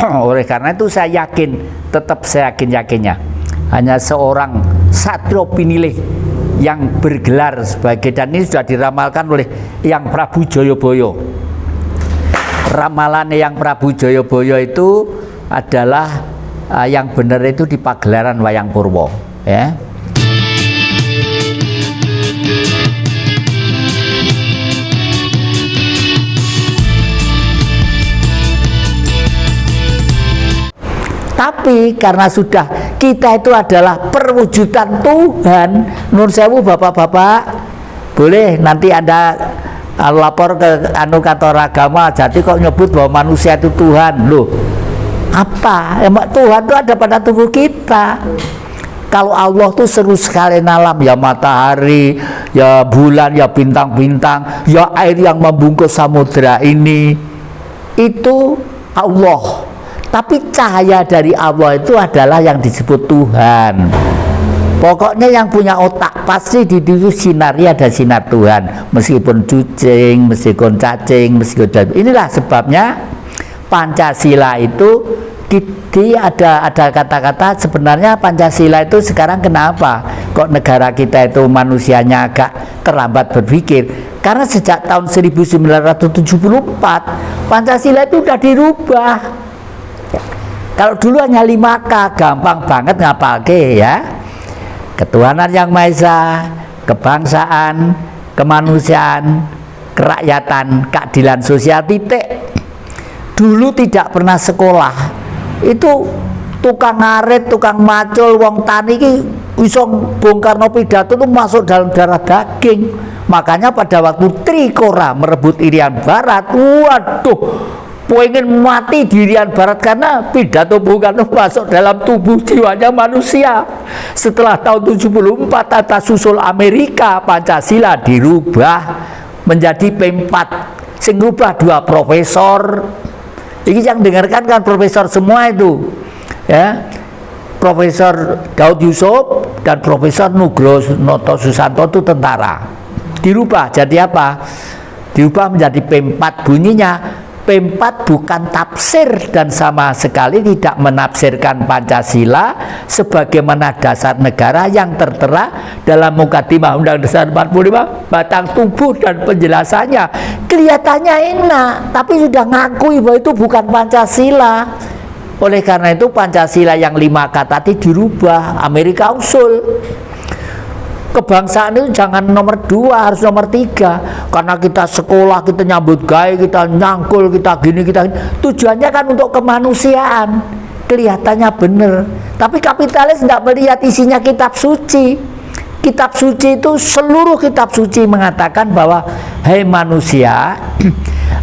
Oleh karena itu saya yakin, tetap saya yakinnya hanya seorang Satrio Pinilih yang bergelar sebagai, dan ini sudah diramalkan oleh Yang Prabu Joyoboyo. Ramalan Yang Prabu Joyoboyo itu adalah yang benar itu di pagelaran Wayang Purwo, ya. Tapi karena sudah kita itu adalah perwujudan Tuhan, nun sewu bapak-bapak, boleh nanti Anda lapor ke kantor agama, jadi kok nyebut bahwa manusia itu Tuhan. Loh, apa? Emang Tuhan itu ada pada tubuh kita. Kalau Allah tuh seru sekali alam, ya matahari, ya bulan, ya bintang-bintang, ya air yang membungkus samudra ini, itu Allah. Tapi cahaya dari Allah itu adalah yang disebut Tuhan. Pokoknya yang punya otak pasti di situ sinarnya ada sinar Tuhan, meskipun cucing, meskipun cacing, meskipun. Inilah sebabnya Pancasila itu ada kata-kata sebenarnya Pancasila itu sekarang kenapa kok negara kita itu manusianya agak terlambat berpikir? Karena sejak tahun 1974 Pancasila itu sudah dirubah. Kalau dulu hanya 5K, gampang banget ngapalke, ya. Ketuhanan Yang Maha Esa, kebangsaan, kemanusiaan, kerakyatan, keadilan sosial, titik. Dulu tidak pernah sekolah. Itu tukang ngarit, tukang macul, wong tani ki iso Bung Karno pidato itu masuk dalam darah daging. Makanya pada waktu Trikora merebut Irian Barat, waduh, pengen mati di Irian Barat karena pidato Bung Karno masuk dalam tubuh jiwanya manusia. Setelah tahun 74 atas usul Amerika, Pancasila dirubah menjadi P4. Sing rubah 2 profesor. Ini yang dengarkan kan profesor semua itu, ya. Profesor Daud Yusuf dan Profesor Nugroho Susanto itu tentara. Dirubah jadi apa? Dirubah menjadi P4. Bunyinya P4 bukan tafsir dan sama sekali tidak menafsirkan Pancasila sebagaimana dasar negara yang tertera dalam Mukadimah Undang-Undang Dasar 45, batang tubuh dan penjelasannya. Kelihatannya enak, tapi sudah ngakui bahwa itu bukan Pancasila. Oleh karena itu Pancasila yang 5K tadi dirubah, Amerika usul. Kebangsaan itu jangan nomor 2, harus nomor 3. Karena kita sekolah, kita nyambut gawe, kita nyangkul, kita gini, kita gini. Tujuannya kan untuk kemanusiaan. Kelihatannya benar. Tapi kapitalis tidak melihat isinya kitab suci. Kitab suci itu, seluruh kitab suci mengatakan bahwa hai manusia,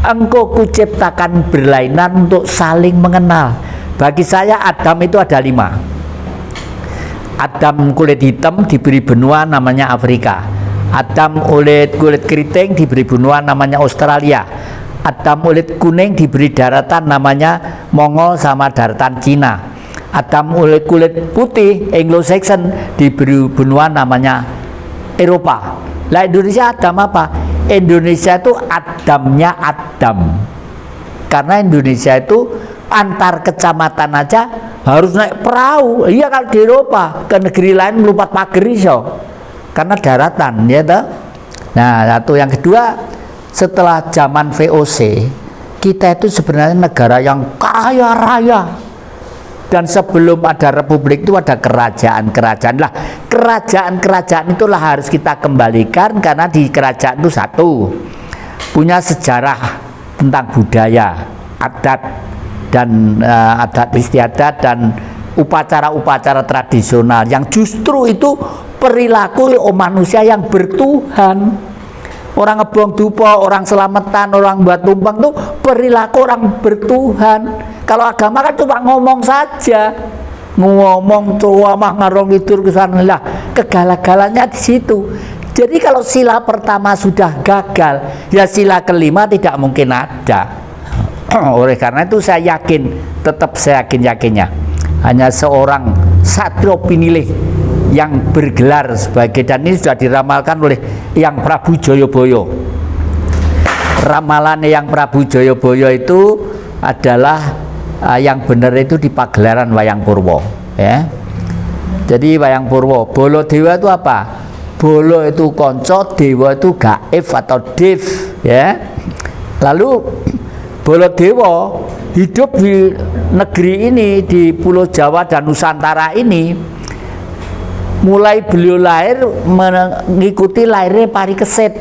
engkau kuciptakan berlainan untuk saling mengenal. Bagi saya Adam itu ada 5. Adam kulit hitam diberi benua namanya Afrika. Adam kulit keriting diberi benua namanya Australia. Adam kulit kuning diberi daratan namanya Mongol sama daratan Cina. Adam kulit putih Anglo-Saxon diberi benua namanya Eropa. Lah Indonesia Adam apa? Indonesia itu Adamnya Adam. Karena Indonesia itu antar kecamatan aja harus naik perahu. Iya, kalau di Eropa ke negeri lain melompat pagar iso karena daratan, ya toh. Nah, satu yang kedua, setelah zaman VOC kita itu sebenarnya negara yang kaya raya, dan sebelum ada republik itu ada kerajaan-kerajaan. Lah, kerajaan-kerajaan itulah harus kita kembalikan karena di kerajaan itu satu punya sejarah tentang budaya, adat dan adat istiadat dan upacara-upacara tradisional yang justru itu perilaku manusia yang bertuhan. Orang ngebong dupo, orang selamatan, orang buat tumpeng tuh perilaku orang bertuhan. Kalau agama kan cuma ngomong saja, ngomong ceramah ngarong tidur ke sana lah, kegala-galannya di situ. Jadi kalau sila pertama sudah gagal, ya sila kelima tidak mungkin ada. Oleh karena itu saya yakin, tetap saya yakinnya hanya seorang Satrio Pinilih yang bergelar sebagai, dan ini sudah diramalkan oleh Yang Prabu Joyoboyo. Ramalan Yang Prabu Joyoboyo itu adalah yang benar itu di pagelaran Wayang Purwo, ya. Jadi Wayang Purwo, bolo dewa itu apa? Bolo itu konco, dewa itu gaib atau dev, ya. Lalu bolo dewa hidup di negeri ini, di Pulau Jawa dan Nusantara ini. Mulai beliau lahir mengikuti lahirnya Parikesit.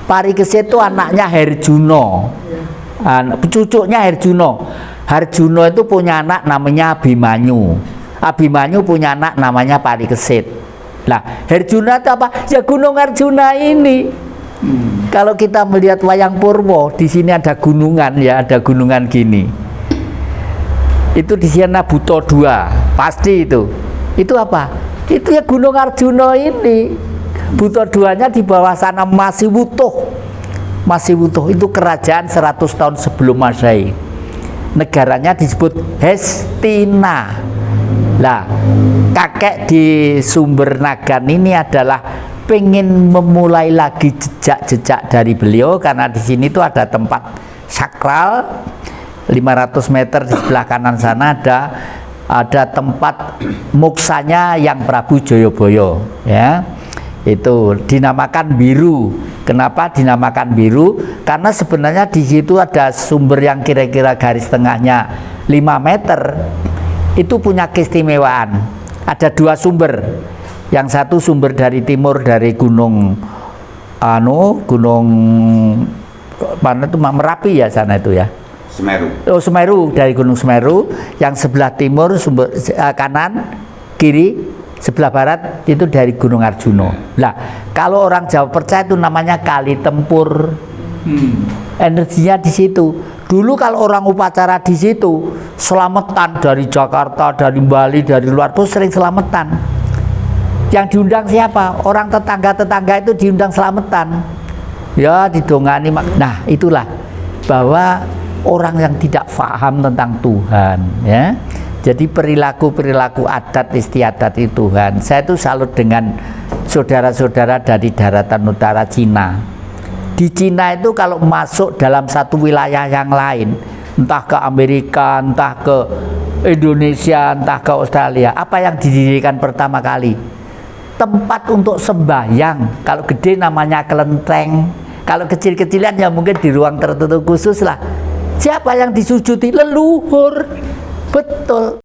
Parikesit itu anaknya Herjuno, cucunya Herjuno. Herjuno itu punya anak namanya Abimanyu. Abimanyu punya anak namanya Parikesit. Nah, Herjuna itu apa? Ya Gunung Arjuna ini. Kalau kita melihat Wayang Purwo, di sini ada gunungan, ya, ada gunungan gini. Itu di sana Buto 2, pasti itu. Itu apa? Itu ya Gunung Arjuna ini. Buto 2-nya di bawah sana masih utuh. Masih utuh. Itu kerajaan 100 tahun sebelum Masehi. Negaranya disebut Hestina. Nah, kakek di Sumber Nagan ini adalah pengen memulai lagi jejak-jejak dari beliau, karena di sini tuh ada tempat sakral 500 meter di sebelah kanan sana ada tempat moksanya yang Prabu Joyoboyo, ya. Itu dinamakan Biru. Kenapa dinamakan Biru? Karena sebenarnya di situ ada sumber yang kira-kira garis tengahnya 5 meter. Itu punya keistimewaan. Ada 2 sumber. Yang satu sumber dari timur, dari gunung gunung mana itu, Merapi ya sana itu ya. Semeru. Oh, Semeru, dari Gunung Semeru. Yang sebelah timur sumber kanan, kiri, sebelah barat itu dari Gunung Arjuno. Nah, kalau orang Jawa percaya itu namanya kali tempur. Energinya di situ. Dulu kalau orang upacara di situ selamatan dari Jakarta, dari Bali, dari luar pun sering selamatan. Yang diundang siapa? Orang tetangga-tetangga itu diundang selamatan. Ya, didongani. Nah, itulah bahwa orang yang tidak paham tentang Tuhan, ya. Jadi perilaku-perilaku adat istiadat itu Tuhan. Saya itu salut dengan saudara-saudara dari daratan utara Cina. Di Cina itu kalau masuk dalam satu wilayah yang lain, entah ke Amerika, entah ke Indonesia, entah ke Australia, apa yang didirikan pertama kali? Tempat untuk sembahyang. Kalau gede namanya kelenteng, kalau kecil-kecilan ya mungkin di ruang tertutup khusus lah. Siapa yang disujudi? Leluhur. Betul.